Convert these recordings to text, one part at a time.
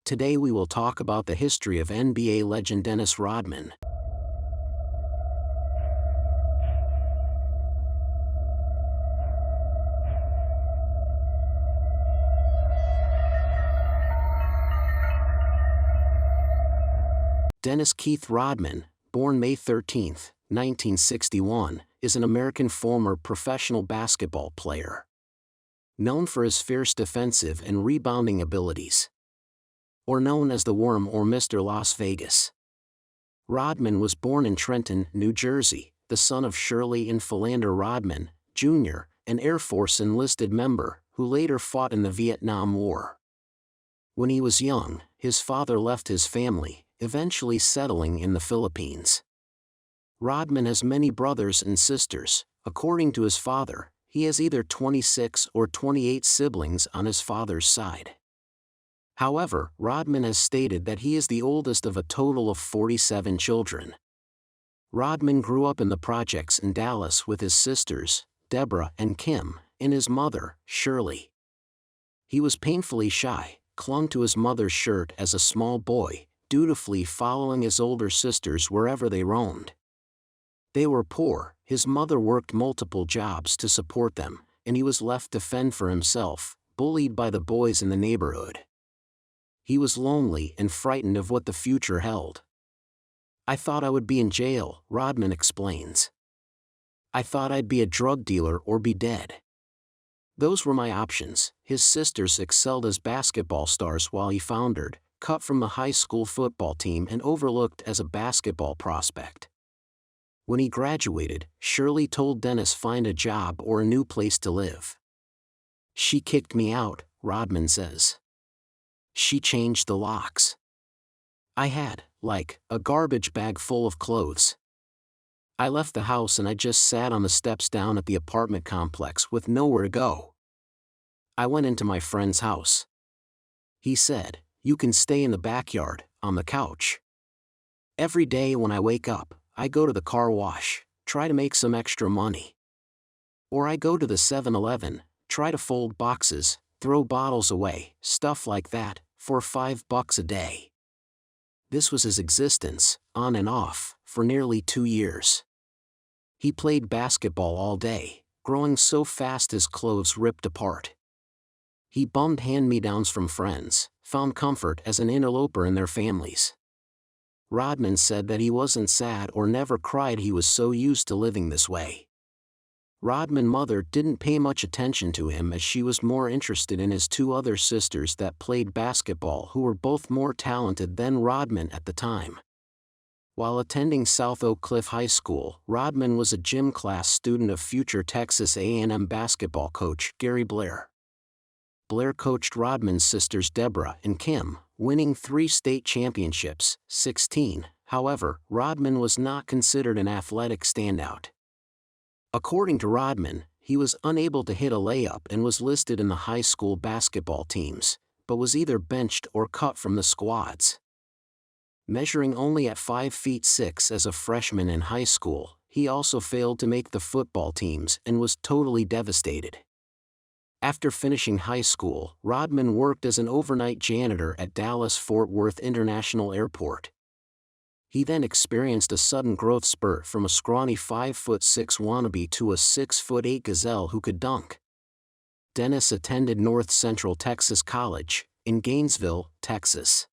Today we will talk about the history of NBA legend Dennis Rodman. Dennis Keith Rodman, born May 13, 1961, is an American former professional basketball player. Known for his fierce defensive and rebounding abilities, or known as the Worm or Mr. Las Vegas. Rodman was born in Trenton, New Jersey, the son of Shirley and Philander Rodman, Jr., an Air Force enlisted member who later fought in the Vietnam War. When he was young, his father left his family, eventually settling in the Philippines. Rodman has many brothers and sisters. According to his father, he has either 26 or 28 siblings on his father's side. However, Rodman has stated that he is the oldest of a total of 47 children. Rodman grew up in the projects in Dallas with his sisters, Deborah and Kim, and his mother, Shirley. He was painfully shy, clung to his mother's shirt as a small boy, dutifully following his older sisters wherever they roamed. They were poor, his mother worked multiple jobs to support them, and he was left to fend for himself, bullied by the boys in the neighborhood. He was lonely and frightened of what the future held. "I thought I would be in jail," Rodman explains. "I thought I'd be a drug dealer or be dead. Those were my options." His sisters excelled as basketball stars while he floundered, cut from the high school football team and overlooked as a basketball prospect. When he graduated, Shirley told Dennis find a job or a new place to live. "She kicked me out," Rodman says. "She changed the locks. I had, like, a garbage bag full of clothes. I left the house and I just sat on the steps down at the apartment complex with nowhere to go. I went into my friend's house. He said, 'You can stay in the backyard, on the couch.' Every day when I wake up, I go to the car wash, try to make some extra money. Or I go to the 7-Eleven, try to fold boxes, throw bottles away, stuff like that, for $5 a day." This was his existence, on and off, for nearly 2 years. He played basketball all day, growing so fast his clothes ripped apart. He bummed hand-me-downs from friends, found comfort as an interloper in their families. Rodman said that he wasn't sad or never cried, he was so used to living this way. Rodman's mother didn't pay much attention to him as she was more interested in his two other sisters that played basketball who were both more talented than Rodman at the time. While attending South Oak Cliff High School, Rodman was a gym class student of future Texas A&M basketball coach Gary Blair. Blair coached Rodman's sisters Deborah and Kim, winning 3 state championships, 16. However, Rodman was not considered an athletic standout. According to Rodman, he was unable to hit a layup and was listed in the high school basketball teams, but was either benched or cut from the squads. Measuring only at 5'6" as a freshman in high school, he also failed to make the football teams and was totally devastated. After finishing high school, Rodman worked as an overnight janitor at Dallas-Fort Worth International Airport. He then experienced a sudden growth spurt from a scrawny 5'6" wannabe to a 6'8" gazelle who could dunk. Dennis attended North Central Texas College, in Gainesville, Texas.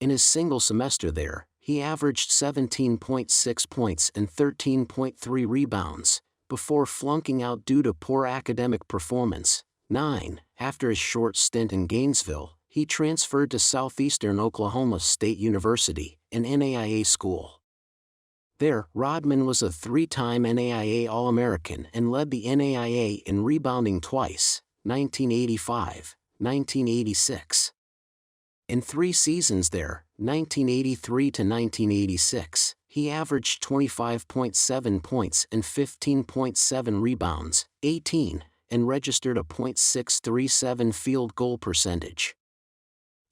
In his single semester there, he averaged 17.6 points and 13.3 rebounds, before flunking out due to poor academic performance. 9. After his short stint in Gainesville, he transferred to Southeastern Oklahoma State University, an NAIA school. There, Rodman was a 3-time NAIA All-American and led the NAIA in rebounding twice, 1985, 1986. In 3 seasons there, 1983 to 1986, he averaged 25.7 points and 15.7 rebounds, 18, and registered a .637 field goal percentage.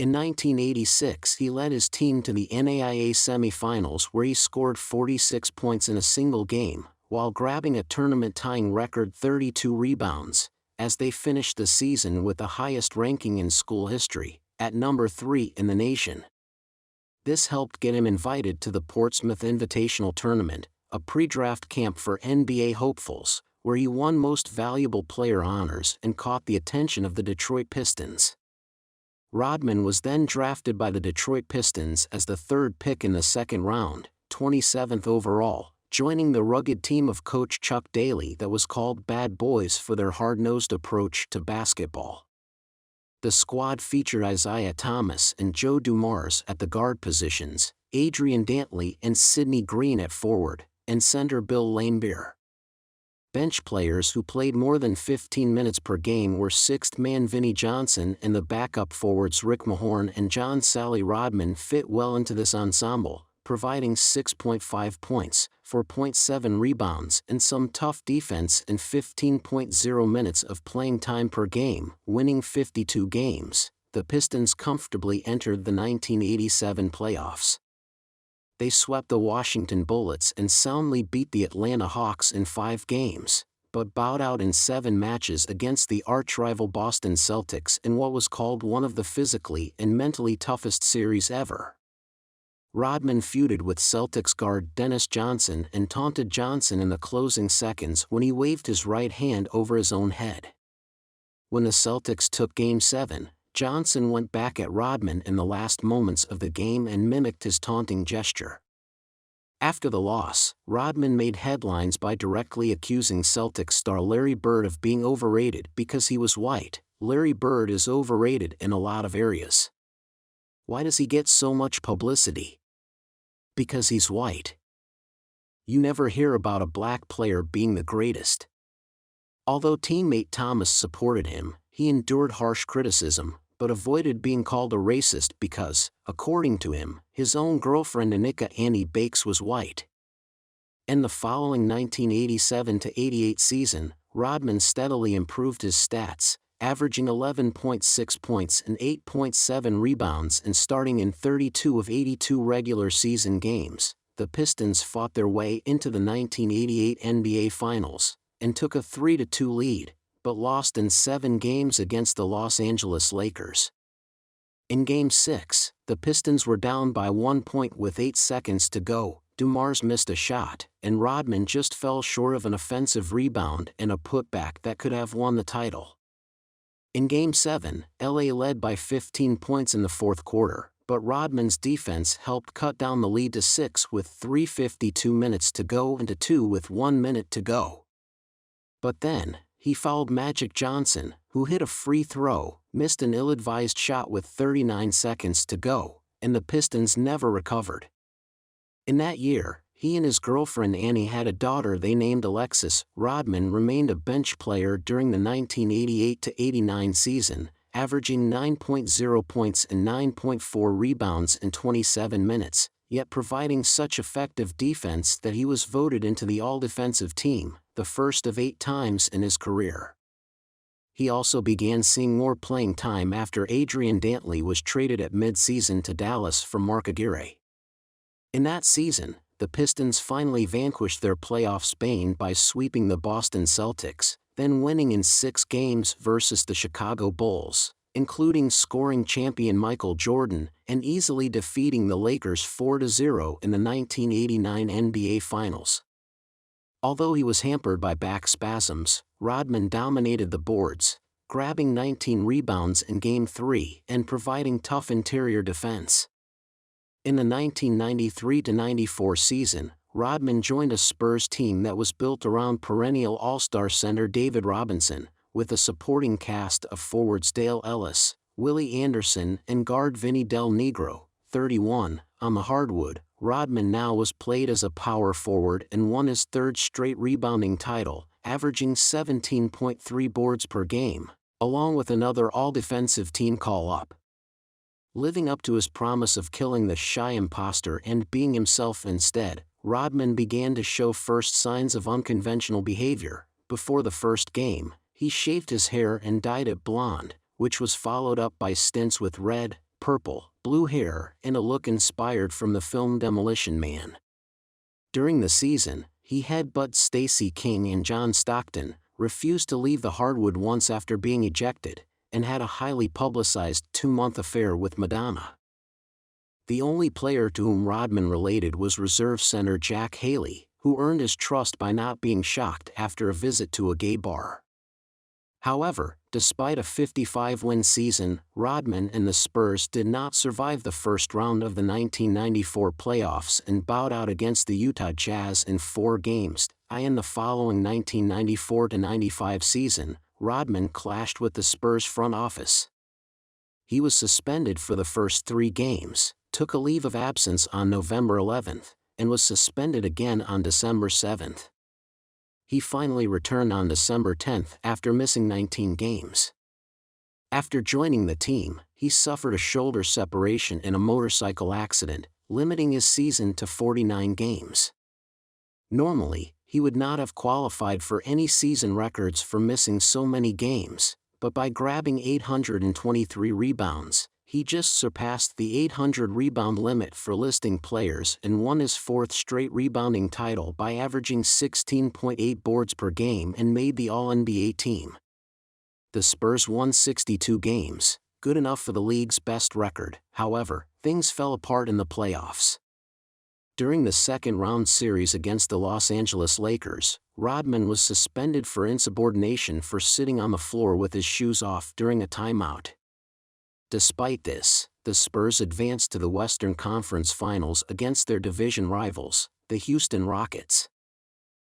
In 1986 he led his team to the NAIA semifinals where he scored 46 points in a single game, while grabbing a tournament-tying record 32 rebounds, as they finished the season with the highest ranking in school history, at number 3 in the nation. This helped get him invited to the Portsmouth Invitational Tournament, a pre-draft camp for NBA hopefuls, where he won Most Valuable Player honors and caught the attention of the Detroit Pistons. Rodman was then drafted by the Detroit Pistons as the 3rd pick in the second round, 27th overall, joining the rugged team of coach Chuck Daly that was called Bad Boys for their hard-nosed approach to basketball. The squad featured Isaiah Thomas and Joe Dumars at the guard positions, Adrian Dantley and Sidney Green at forward, and center Bill Laimbeer. Bench players who played more than 15 minutes per game were sixth man Vinnie Johnson and the backup forwards Rick Mahorn and John Sally. Rodman fit well into this ensemble, providing 6.5 points, 4.7 rebounds and some tough defense in 15.0 minutes of playing time per game. Winning 52 games, the Pistons comfortably entered the 1987 playoffs. They swept the Washington Bullets and soundly beat the Atlanta Hawks in 5 games, but bowed out in 7 matches against the arch-rival Boston Celtics in what was called one of the physically and mentally toughest series ever. Rodman feuded with Celtics guard Dennis Johnson and taunted Johnson in the closing seconds when he waved his right hand over his own head. When the Celtics took Game 7, Johnson went back at Rodman in the last moments of the game and mimicked his taunting gesture. After the loss, Rodman made headlines by directly accusing Celtics star Larry Bird of being overrated because he was white. Larry Bird is overrated in a lot of areas. Why does he get so much publicity? Because he's white. You never hear about a black player being the greatest. Although teammate Thomas supported him, he endured harsh criticism, but avoided being called a racist because, according to him, his own girlfriend Anika Annie Bakes was white. In the following 1987-88 season, Rodman steadily improved his stats, averaging 11.6 points and 8.7 rebounds and starting in 32 of 82 regular season games. The Pistons fought their way into the 1988 NBA Finals, and took a 3-2 lead, but lost in 7 games against the Los Angeles Lakers. In Game 6, the Pistons were down by 1 point with 8 seconds to go. Dumars missed a shot, and Rodman just fell short of an offensive rebound and a putback that could have won the title. In Game 7, LA led by 15 points in the fourth quarter, but Rodman's defense helped cut down the lead to 6 with 3:52 minutes to go and to 2 with 1 minute to go. But then, he fouled Magic Johnson, who hit a free throw, missed an ill-advised shot with 39 seconds to go, and the Pistons never recovered. In that year, he and his girlfriend Annie had a daughter they named Alexis. Rodman remained a bench player during the 1988-89 season, averaging 9.0 points and 9.4 rebounds in 27 minutes, yet providing such effective defense that he was voted into the All-Defensive Team, the first of 8 times in his career. He also began seeing more playing time after Adrian Dantley was traded at mid-season to Dallas from Mark Aguirre. In that season, the Pistons finally vanquished their playoffs bane by sweeping the Boston Celtics, then winning in 6 games versus the Chicago Bulls, including scoring champion Michael Jordan, and easily defeating the Lakers 4-0 in the 1989 NBA Finals. Although he was hampered by back spasms, Rodman dominated the boards, grabbing 19 rebounds in Game 3 and providing tough interior defense. In the 1993-94 season, Rodman joined a Spurs team that was built around perennial All-Star center David Robinson, with a supporting cast of forwards Dale Ellis, Willie Anderson and guard Vinny Del Negro, 31, on the hardwood. Rodman now was played as a power forward and won his 3rd straight rebounding title, averaging 17.3 boards per game, along with another all-defensive team call-up. Living up to his promise of killing the shy imposter and being himself instead, Rodman began to show first signs of unconventional behavior. Before the first game, he shaved his hair and dyed it blonde, which was followed up by stints with red, purple, blue hair, and a look inspired from the film Demolition Man. During the season, he headbutted Stacey King and John Stockton, refused to leave the hardwood once after being ejected, and had a highly publicized 2-month affair with Madonna. The only player to whom Rodman related was reserve center Jack Haley, who earned his trust by not being shocked after a visit to a gay bar. However, despite a 55-win season, Rodman and the Spurs did not survive the first round of the 1994 playoffs and bowed out against the Utah Jazz in 4 games. In the following 1994-95 season, Rodman clashed with the Spurs front office. He was suspended for the first 3 games, took a leave of absence on November 11th, and was suspended again on December 7th. He finally returned on December 10th after missing 19 games. After joining the team, he suffered a shoulder separation in a motorcycle accident, limiting his season to 49 games. Normally, he would not have qualified for any season records for missing so many games, but by grabbing 823 rebounds, he just surpassed the 800 rebound limit for listing players and won his 4th straight rebounding title by averaging 16.8 boards per game and made the All-NBA team. The Spurs won 62 games, good enough for the league's best record. However, things fell apart in the playoffs. During the second-round series against the Los Angeles Lakers, Rodman was suspended for insubordination for sitting on the floor with his shoes off during a timeout. Despite this, the Spurs advanced to the Western Conference Finals against their division rivals, the Houston Rockets.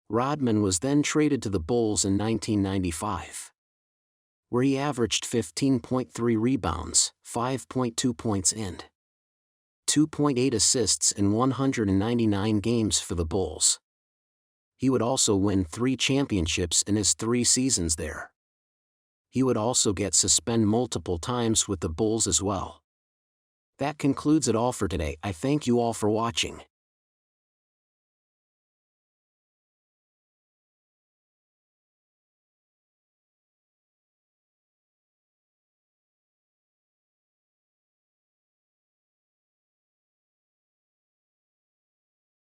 Rodman was then traded to the Bulls in 1995, where he averaged 15.3 rebounds, 5.2 points and 2.8 assists in 199 games for the Bulls. He would also win 3 championships in his 3 seasons there. He would also get suspended multiple times with the Bulls as well. That concludes it all for today. I thank you all for watching.